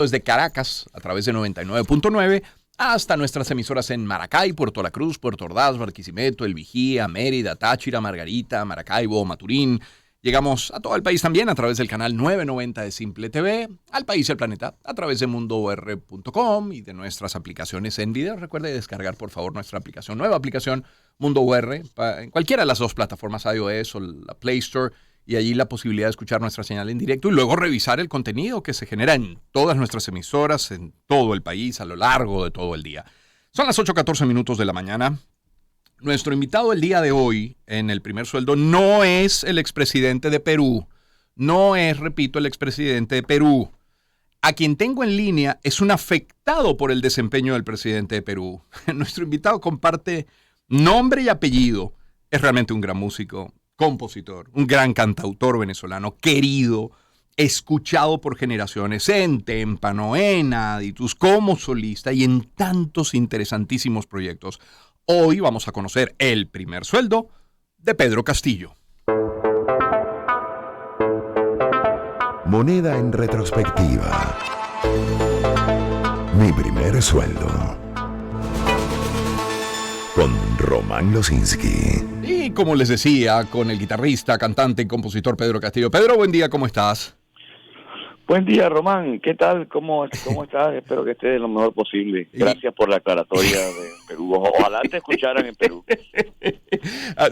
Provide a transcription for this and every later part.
Desde Caracas, a través de 99.9, hasta nuestras emisoras en Maracay, Puerto La Cruz, Puerto Ordaz, Barquisimeto, El Vigía, Mérida, Táchira, Margarita, Maracaibo, Maturín. Llegamos a todo el país también a través del canal 990 de Simple TV, al país y al planeta a través de mundour.com y de nuestras aplicaciones en video. Recuerde descargar, por favor, nuestra aplicación, nueva aplicación Mundo UR, en cualquiera de las dos plataformas, iOS o la Play Store, y allí la posibilidad de escuchar nuestra señal en directo y luego revisar el contenido que se genera en todas nuestras emisoras, en todo el país, a lo largo de todo el día. Son las 8:14 minutos de la mañana. Nuestro invitado el día de hoy en el primer sueldo no es el expresidente de Perú, no es, repito, el expresidente de Perú. A quien tengo en línea es un afectado por el desempeño del presidente de Perú. Nuestro invitado comparte nombre y apellido. Es realmente un gran músico, compositor, un gran cantautor venezolano, querido, escuchado por generaciones en Témpano, en Aditus, como solista y en tantos interesantísimos proyectos. Hoy vamos a conocer el primer sueldo de Pedro Castillo. Moneda en retrospectiva. Mi primer sueldo. Con Román Losinski. Y como les decía, con el guitarrista, cantante y compositor Pedro Castillo. Pedro, buen día, ¿cómo estás? Buen día, Román. ¿Qué tal? ¿Cómo estás? Espero que estés lo mejor posible. Gracias por la aclaratoria de Perú. Ojalá te escucharan en Perú.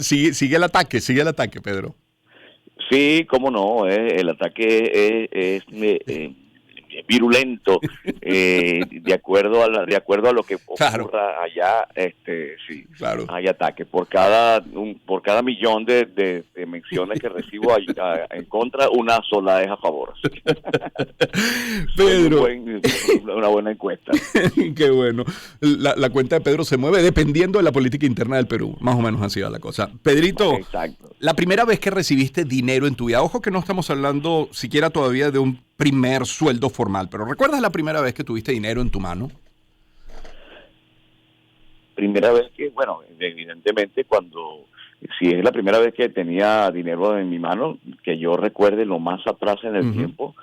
Sigue el ataque, Pedro. Sí, cómo no. El ataque es virulento, de acuerdo a lo que ocurra allá. Sí, claro. Hay ataque por cada millón de menciones que recibo en contra, una sola es a favor. Pedro, una buena encuesta. Qué bueno. La cuenta de Pedro se mueve dependiendo de la política interna del Perú, más o menos así va la cosa. Pedrito, exacto. La primera vez que recibiste dinero en tu vida, ojo que no estamos hablando siquiera todavía de un primer sueldo formal, pero ¿recuerdas la primera vez que tuviste dinero en tu mano? Primera vez que, bueno, evidentemente si es la primera vez que tenía dinero en mi mano, que yo recuerde lo más atrás en el tiempo,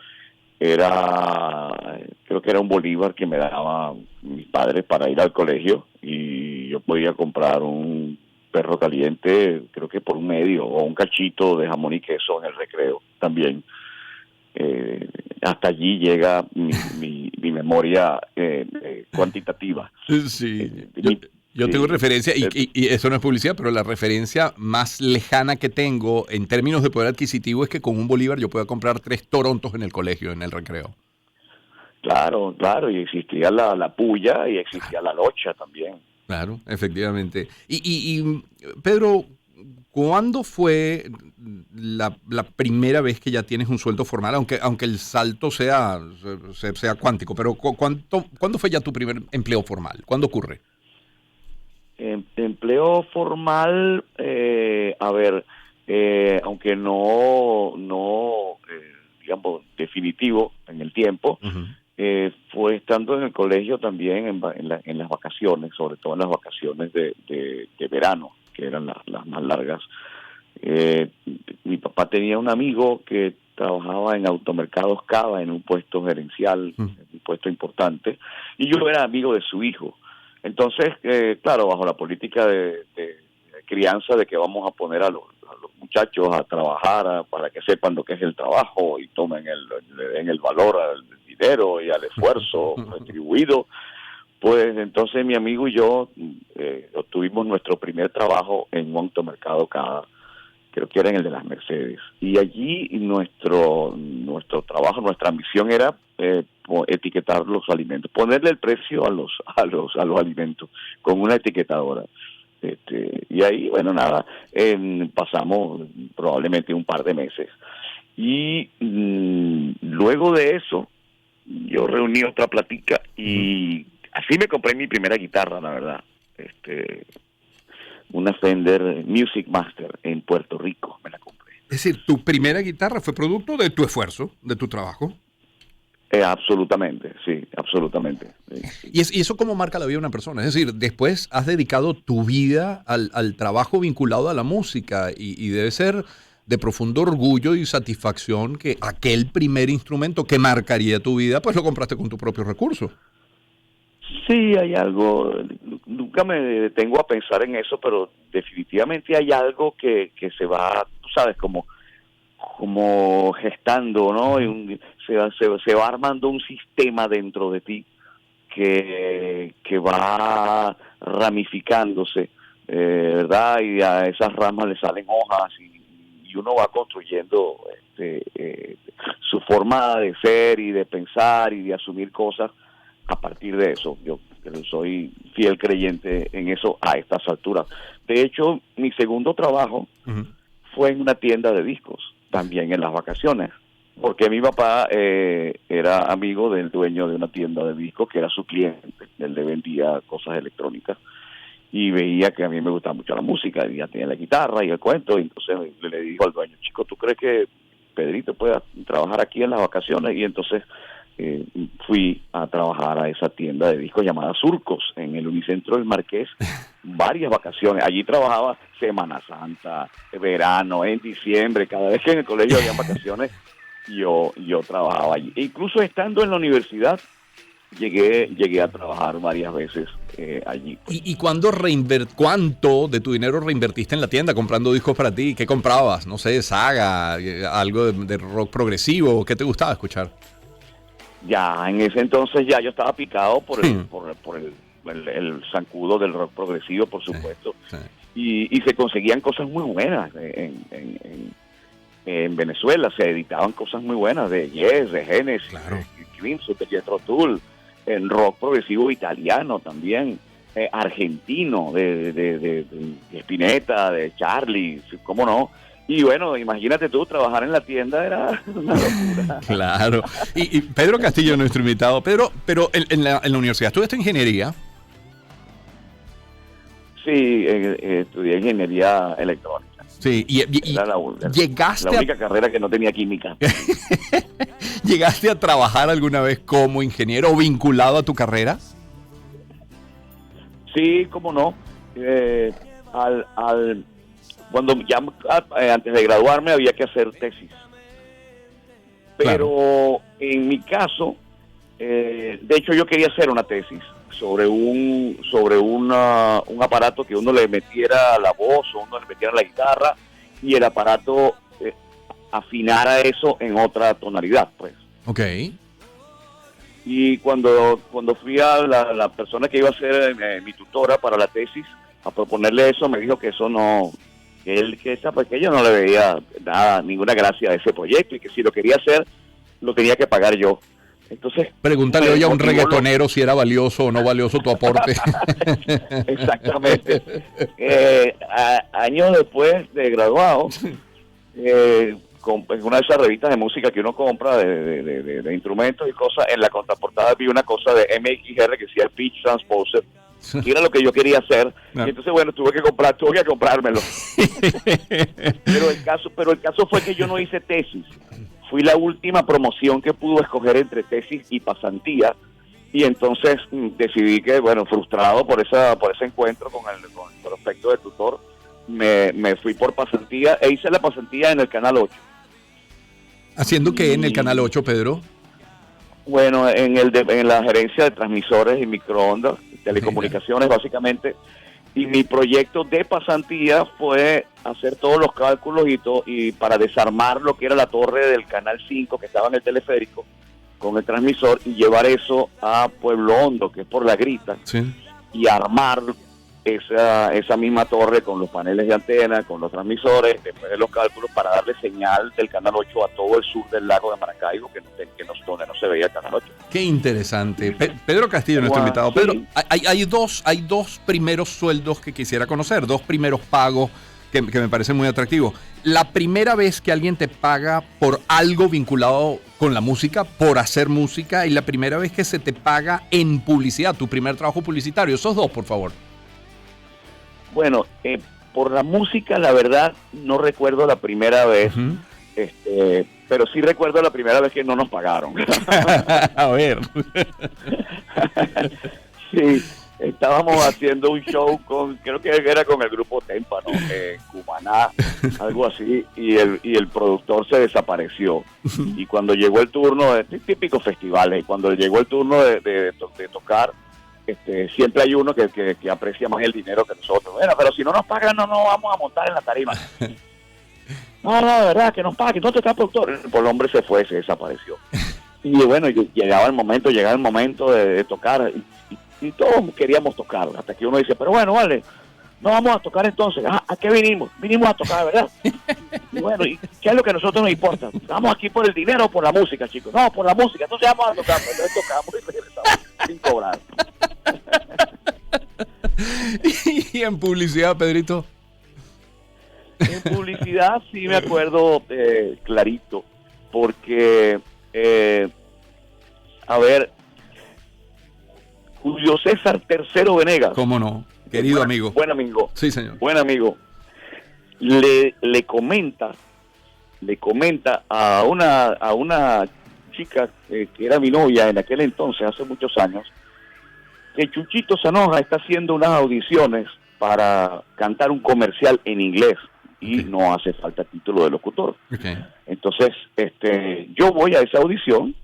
creo que era un bolívar que me daban mis padres para ir al colegio y yo podía comprar un perro caliente, creo que por un medio, o un cachito de jamón y queso en el recreo también. Hasta allí llega mi memoria cuantitativa. Sí, yo tengo referencia, y eso no es publicidad, pero la referencia más lejana que tengo en términos de poder adquisitivo es que con un bolívar yo pueda comprar 3 torontos en el colegio, en el recreo. Claro, y existía la puya y existía la locha también. Claro, efectivamente. Y Pedro, ¿cuándo fue la primera vez que ya tienes un sueldo formal? Aunque el salto sea cuántico, pero ¿cuándo fue ya tu primer empleo formal? ¿Cuándo ocurre? Empleo formal, aunque no digamos, definitivo en el tiempo, fue estando en el colegio también en las vacaciones, sobre todo en las vacaciones de verano, que eran las más largas. Mi papá tenía un amigo que trabajaba en Automercados Cava, en un puesto gerencial, un puesto importante, y yo era amigo de su hijo. Entonces, claro, bajo la política de crianza de que vamos a poner a los muchachos a trabajar para que sepan lo que es el trabajo y le den el valor al dinero y al esfuerzo retribuido, pues entonces mi amigo y yo obtuvimos nuestro primer trabajo en un automercado Cava, creo que era en el de las Mercedes, y allí nuestro trabajo, nuestra misión era etiquetar los alimentos, ponerle el precio a los alimentos con una etiquetadora. Y ahí, bueno, nada, pasamos probablemente un par de meses. Y luego de eso, yo reuní otra platica y así me compré mi primera guitarra, la verdad. Una Fender Music Master en Puerto Rico, me la compré. Es decir, ¿tu primera guitarra fue producto de tu esfuerzo, de tu trabajo? Absolutamente, sí, absolutamente. Sí. ¿Y eso cómo marca la vida de una persona? Es decir, después has dedicado tu vida al trabajo vinculado a la música y debe ser de profundo orgullo y satisfacción que aquel primer instrumento que marcaría tu vida, pues lo compraste con tu propio recurso. Sí, hay algo, nunca me detengo a pensar en eso, pero definitivamente hay algo que se va, tú sabes, como gestando, ¿no? Se va armando un sistema dentro de ti que va ramificándose, ¿verdad? Y a esas ramas le salen hojas y uno va construyendo su forma de ser y de pensar y de asumir cosas a partir de eso. Yo soy fiel creyente en eso a estas alturas. De hecho, mi segundo trabajo fue en una tienda de discos, también en las vacaciones, porque mi papá era amigo del dueño de una tienda de discos que era su cliente. Él le vendía cosas electrónicas y veía que a mí me gustaba mucho la música, y ya tenía la guitarra y el cuento, y entonces le dijo al dueño: chico, ¿tú crees que Pedrito pueda trabajar aquí en las vacaciones? Y entonces fui a trabajar a esa tienda de discos llamada Surcos, en el Unicentro del Marqués, varias vacaciones. Allí trabajaba Semana Santa, verano, en diciembre, cada vez que en el colegio había vacaciones, yo trabajaba allí. E incluso estando en la universidad, llegué a trabajar varias veces allí. Pues. ¿Y cuánto de tu dinero reinvertiste en la tienda comprando discos para ti? ¿Qué comprabas? No sé, Saga, algo de rock progresivo. ¿Qué te gustaba escuchar? Ya, en ese entonces ya yo estaba picado por el zancudo del rock progresivo, por supuesto. Sí, sí. Y se conseguían cosas muy buenas en Venezuela. Se editaban cosas muy buenas de Yes, de Genesis, claro, de Crimson, de Jethro Tull, en rock progresivo italiano también, argentino, de Spinetta, de Charlie, ¿cómo no? Y bueno, imagínate tú, trabajar en la tienda era una locura. Claro. Y Pedro Castillo, nuestro invitado. Pedro, pero en la universidad estudiaste ingeniería. Sí, estudié ingeniería electrónica. Sí, y llegaste la única carrera que no tenía química. ¿Llegaste a trabajar alguna vez como ingeniero o vinculado a tu carrera? Sí, cómo no. Cuando ya antes de graduarme había que hacer tesis. Pero claro, en mi caso, de hecho yo quería hacer una tesis sobre un aparato que uno le metiera la voz o uno le metiera la guitarra y el aparato afinara eso en otra tonalidad, pues. Okay. Y cuando fui a la persona que iba a ser mi tutora para la tesis a proponerle eso, me dijo que eso no, que yo no le veía nada, ninguna gracia a ese proyecto y que si lo quería hacer lo tenía que pagar yo. Entonces, pregúntale hoy a un reggaetonero si era valioso o no valioso tu aporte. Exactamente. Años después de graduado, en una de esas revistas de música que uno compra de instrumentos y cosas, en la contraportada vi una cosa de MXR que decía Pitch Transposer, que era lo que yo quería hacer. No. Y entonces, bueno, tuve que comprármelo. pero el caso fue que yo no hice tesis. Fui la última promoción que pudo escoger entre tesis y pasantía, y entonces decidí que, bueno, frustrado por ese encuentro con el prospecto de tutor, me fui por pasantía e hice la pasantía en el Canal 8. ¿Haciendo qué en el Canal 8, Pedro? Bueno, en la gerencia de transmisores y microondas, telecomunicaciones básicamente, y mi proyecto de pasantía fue hacer todos los cálculos y para desarmar lo que era la torre del Canal 5 que estaba en el teleférico con el transmisor y llevar eso a Pueblo Hondo, que es por La Grita, sí, y armar esa misma torre con los paneles de antena, con los transmisores, después de los cálculos para darle señal del Canal 8 a todo el sur del lago de Maracaibo, donde no se veía el Canal 8. Qué interesante. Pedro Castillo, nuestro invitado. Pedro, sí, hay dos primeros sueldos que quisiera conocer, dos primeros pagos que me parecen muy atractivos. La primera vez que alguien te paga por algo vinculado con la música, por hacer música, y la primera vez que se te paga en publicidad, tu primer trabajo publicitario. Esos dos, por favor. Bueno, por la música, la verdad, no recuerdo la primera vez, pero sí recuerdo la primera vez que no nos pagaron. A ver. Sí, estábamos haciendo un show creo que era con el grupo Témpano, Cumaná, algo así, y el productor se desapareció. Y cuando llegó el turno, de típicos festivales, y cuando llegó el turno de tocar, siempre hay uno que aprecia más el dinero que nosotros. Bueno, pero si no nos pagan, no nos vamos a montar en la tarima. No, de verdad, que nos paguen. ¿Dónde está el productor? Pues el hombre se fue, se desapareció. Y bueno, llegaba el momento de tocar, y todos queríamos tocar, hasta que uno dice, pero bueno, vale, no vamos a tocar entonces. ¿A qué vinimos? Vinimos a tocar, ¿verdad? Y bueno, ¿y qué es lo que a nosotros nos importa? ¿Estamos aquí por el dinero o por la música, chicos? No, por la música, entonces vamos a tocar. Entonces tocamos y regresamos sin cobrar. ¿Y en publicidad, Pedrito? En publicidad sí me acuerdo clarito, porque, a ver, Julio César III Venegas. ¿Cómo no? Querido amigo. Buen amigo. Sí, señor. Buen amigo. Le comenta a una chica que era mi novia en aquel entonces, hace muchos años, que Chuchito Zanoja está haciendo unas audiciones para cantar un comercial en inglés y no hace falta título de locutor. Okay. Entonces, yo voy a esa audición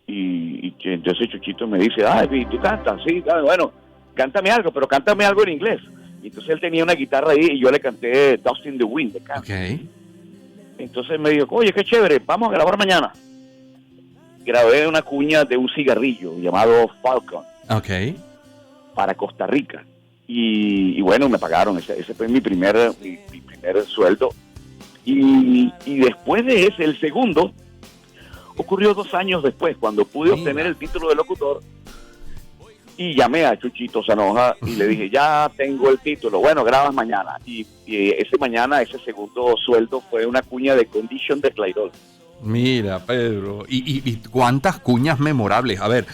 y entonces Chuchito me dice, ay, ¿tú cantas? Sí, bueno, cántame algo, pero cántame algo en inglés. Y entonces él tenía una guitarra ahí y yo le canté Dust in the Wind de canto. Okay. Entonces me dijo, oye, qué chévere, vamos a grabar mañana. Grabé una cuña de un cigarrillo llamado Falcon. Okay. Para Costa Rica. Y bueno, me pagaron, ese fue mi primer sueldo. Y después de ese, el segundo, ocurrió 2 años después, cuando pude obtener el título de locutor, y llamé a Chuchito Zanoja y le dije, ya tengo el título, bueno, grabas mañana. Y ese mañana, ese segundo sueldo fue una cuña de Condition de Clairol. Mira, Pedro, y cuántas cuñas memorables. A ver,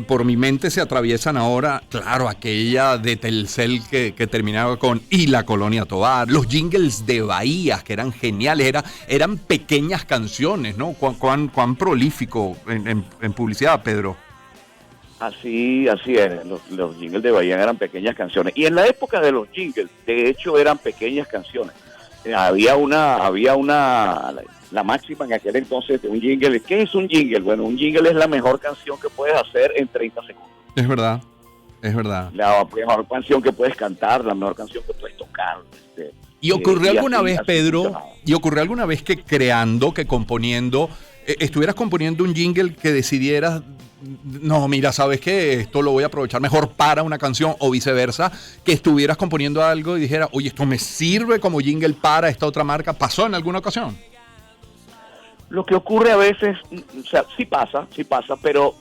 por mi mente se atraviesan ahora, claro, aquella de Telcel que terminaba con "y la Colonia Tovar", los jingles de Bahía, que eran geniales, eran pequeñas canciones, ¿no? Cuán prolífico en publicidad, Pedro. Así era, los jingles de Bahía eran pequeñas canciones. Y en la época de los jingles, de hecho, eran pequeñas canciones. Había la máxima en aquel entonces de un jingle. ¿Qué es un jingle? Bueno, un jingle es la mejor canción que puedes hacer en 30 segundos. Es verdad. La mejor canción que puedes cantar, la mejor canción que puedes tocar. ¿Y ocurrió alguna así, vez, así Pedro, funcionaba. y ocurrió alguna vez que creando, que componiendo, estuvieras componiendo un jingle que decidieras, no, mira, ¿sabes qué? Esto lo voy a aprovechar mejor para una canción, o viceversa, que estuvieras componiendo algo y dijeras, oye, esto me sirve como jingle para esta otra marca? ¿Pasó en alguna ocasión? Lo que ocurre a veces, o sea, sí pasa, pero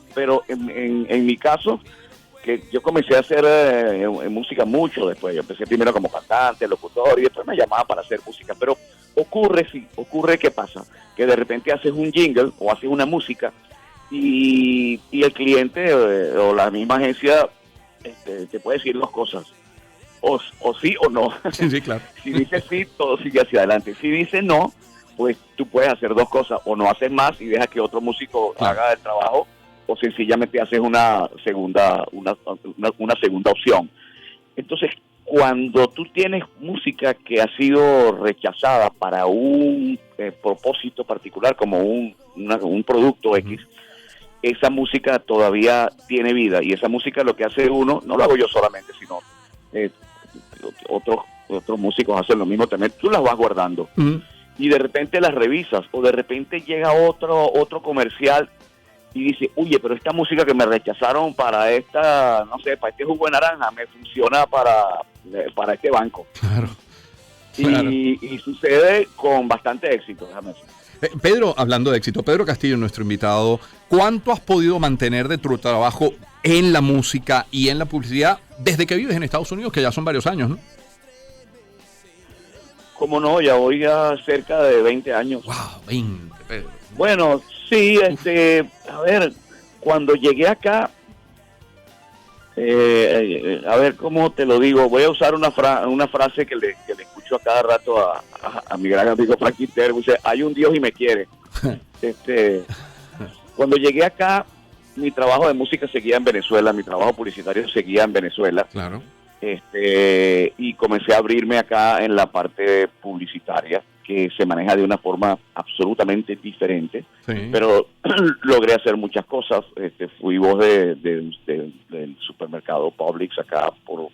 en mi caso, que yo comencé a hacer música mucho después. Yo empecé primero como cantante, locutor, y después me llamaban para hacer música. Pero ocurre, ¿qué pasa? Que de repente haces un jingle o haces una música y el cliente o la misma agencia te puede decir 2 cosas. O sí o no. Sí, claro. Si dice sí, todo sigue hacia adelante. Si dice no, pues tú puedes hacer 2 cosas, o no haces más y dejas que otro músico haga el trabajo, o sencillamente haces una segunda opción. Entonces, cuando tú tienes música que ha sido rechazada para un propósito particular, como un producto X, esa música todavía tiene vida, y esa música lo que hace uno, no lo hago yo solamente, sino otros músicos hacen lo mismo también, tú las vas guardando. Y de repente las revisas, o de repente llega otro comercial y dice, oye, pero esta música que me rechazaron para esta, no sé, para este jugo de naranja, me funciona para este banco. Claro. Y sucede con bastante éxito, déjame decir. Pedro, hablando de éxito, Pedro Castillo, nuestro invitado, ¿cuánto has podido mantener de tu trabajo en la música y en la publicidad desde que vives en Estados Unidos, que ya son varios años, ¿no? Como no, ya voy a cerca de 20 años. Wow, 20, Pedro. Bueno, sí, a ver, cuando llegué acá, a ver cómo te lo digo, voy a usar una frase que le escucho a cada rato a mi gran amigo Frank Quintero, dice, hay un Dios y me quiere. Cuando llegué acá, mi trabajo de música seguía en Venezuela, mi trabajo publicitario seguía en Venezuela. Claro. Y comencé a abrirme acá en la parte publicitaria, que se maneja de una forma absolutamente diferente, Sí. pero logré hacer muchas cosas. Fui voz del supermercado Publix acá por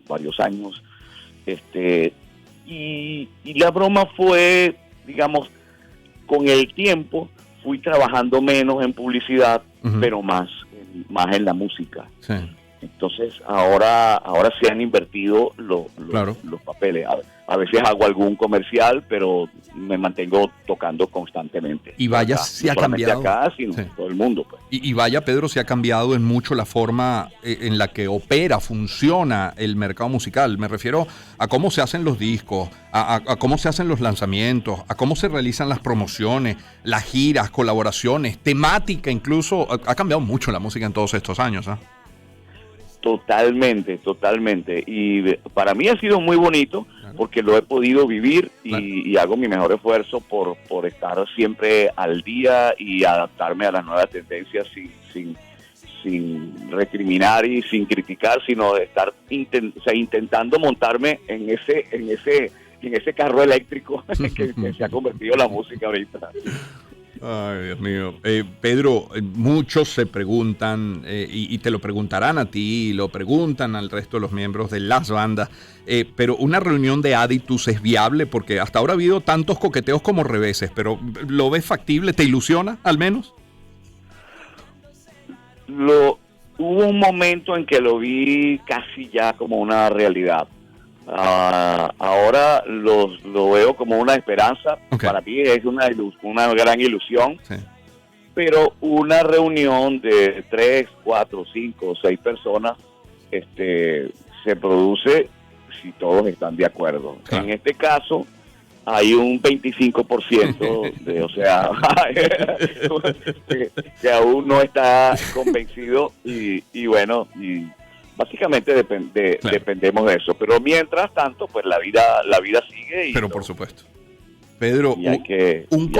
varios años. Y la broma fue, digamos, con el tiempo fui trabajando menos en publicidad, pero más en la música. Sí. Entonces ahora se han invertido Claro. los papeles. A veces hago algún comercial, pero me mantengo tocando constantemente. Y vaya, Acá, si no ha solamente cambiado. acá, sino Sí. en todo el mundo, pues. Y vaya, Pedro, se ha cambiado en mucho la forma en la que opera, funciona el mercado musical. Me refiero a cómo se hacen los discos, a cómo se hacen los lanzamientos, a cómo se realizan las promociones, las giras, colaboraciones, temática incluso. Ha cambiado mucho la música en todos estos años, ¿eh? Totalmente. Y para mí ha sido muy bonito, porque lo he podido vivir y hago mi mejor esfuerzo por estar siempre al día y adaptarme a las nuevas tendencias sin recriminar y sin criticar, sino de estar intentando montarme en ese carro eléctrico que se ha convertido la música ahorita. Ay, Dios mío. Pedro, muchos se preguntan, y te lo preguntarán a ti, y lo preguntan al resto de los miembros de las bandas, pero ¿una reunión de Aditus es viable? Porque hasta ahora ha habido tantos coqueteos como reveses, pero ¿lo ves factible? ¿Te ilusiona, al menos? Hubo un momento en que lo vi casi ya como una realidad. Ahora lo veo como una esperanza. Okay. Para mí es una gran ilusión. Sí. Pero una reunión de 3, 4, 5, 6 personas se produce si todos están de acuerdo. Claro. En este caso hay un 25% o sea, que aún no está convencido y bueno, y básicamente dependemos de eso. Pero mientras tanto, pues la vida sigue. Pero por supuesto. Pedro, un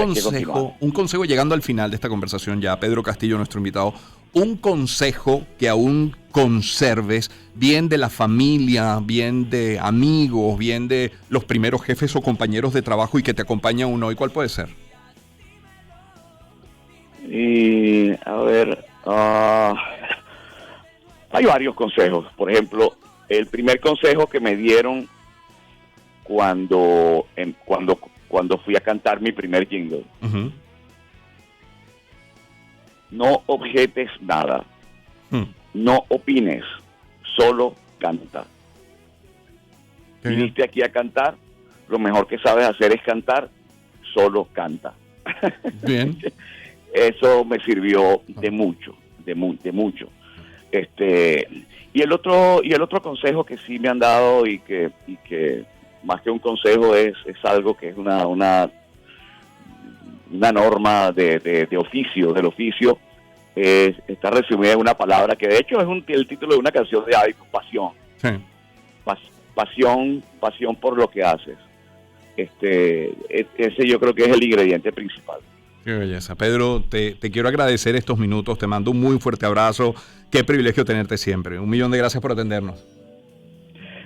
consejo llegando al final de esta conversación ya, Pedro Castillo, nuestro invitado, un consejo que aún conserves, bien de la familia, bien de amigos, bien de los primeros jefes o compañeros de trabajo y que te acompaña aún hoy, ¿cuál puede ser? Y a ver, hay varios consejos. Por ejemplo, el primer consejo que me dieron cuando fui a cantar mi primer jingle: no objetes nada, no opines, solo canta. Viniste aquí a cantar, lo mejor que sabes hacer es cantar, solo canta. Bien. Eso me sirvió de mucho. Y el otro consejo que sí me han dado y que más que un consejo es algo que es una norma del oficio, está resumida en una palabra que de hecho es el título de una canción de Aditus: pasión. Sí. Pasión por lo que haces. Ese yo creo que es el ingrediente principal. Qué belleza. Pedro, te quiero agradecer estos minutos, te mando un muy fuerte abrazo. Qué privilegio tenerte siempre. 1.000.000 de gracias por atendernos.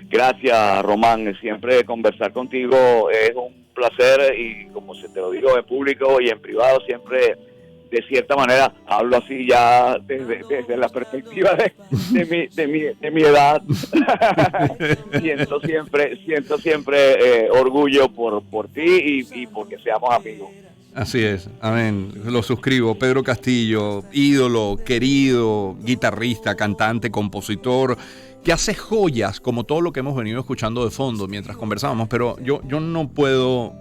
Gracias, Román. Siempre conversar contigo es un placer y como se te lo digo en público y en privado, siempre de cierta manera hablo así ya desde la perspectiva de mi edad. siento siempre orgullo por ti y porque seamos amigos. Así es, amén, lo suscribo. Pedro Castillo, ídolo, querido, guitarrista, cantante, compositor, que hace joyas como todo lo que hemos venido escuchando de fondo mientras conversábamos, pero yo no puedo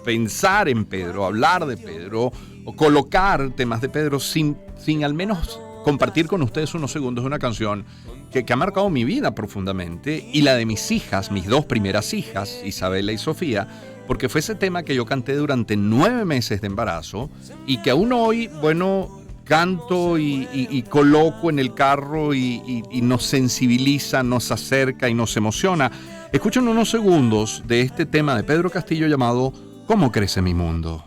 pensar en Pedro, hablar de Pedro o colocar temas de Pedro sin al menos compartir con ustedes unos segundos de una canción que ha marcado mi vida profundamente y la de mis hijas, mis dos primeras hijas, Isabela y Sofía, porque fue ese tema que yo canté durante 9 meses de embarazo y que aún hoy, bueno, canto y coloco en el carro y nos sensibiliza, nos acerca y nos emociona. Escuchen unos segundos de este tema de Pedro Castillo llamado ¿Cómo crece mi mundo?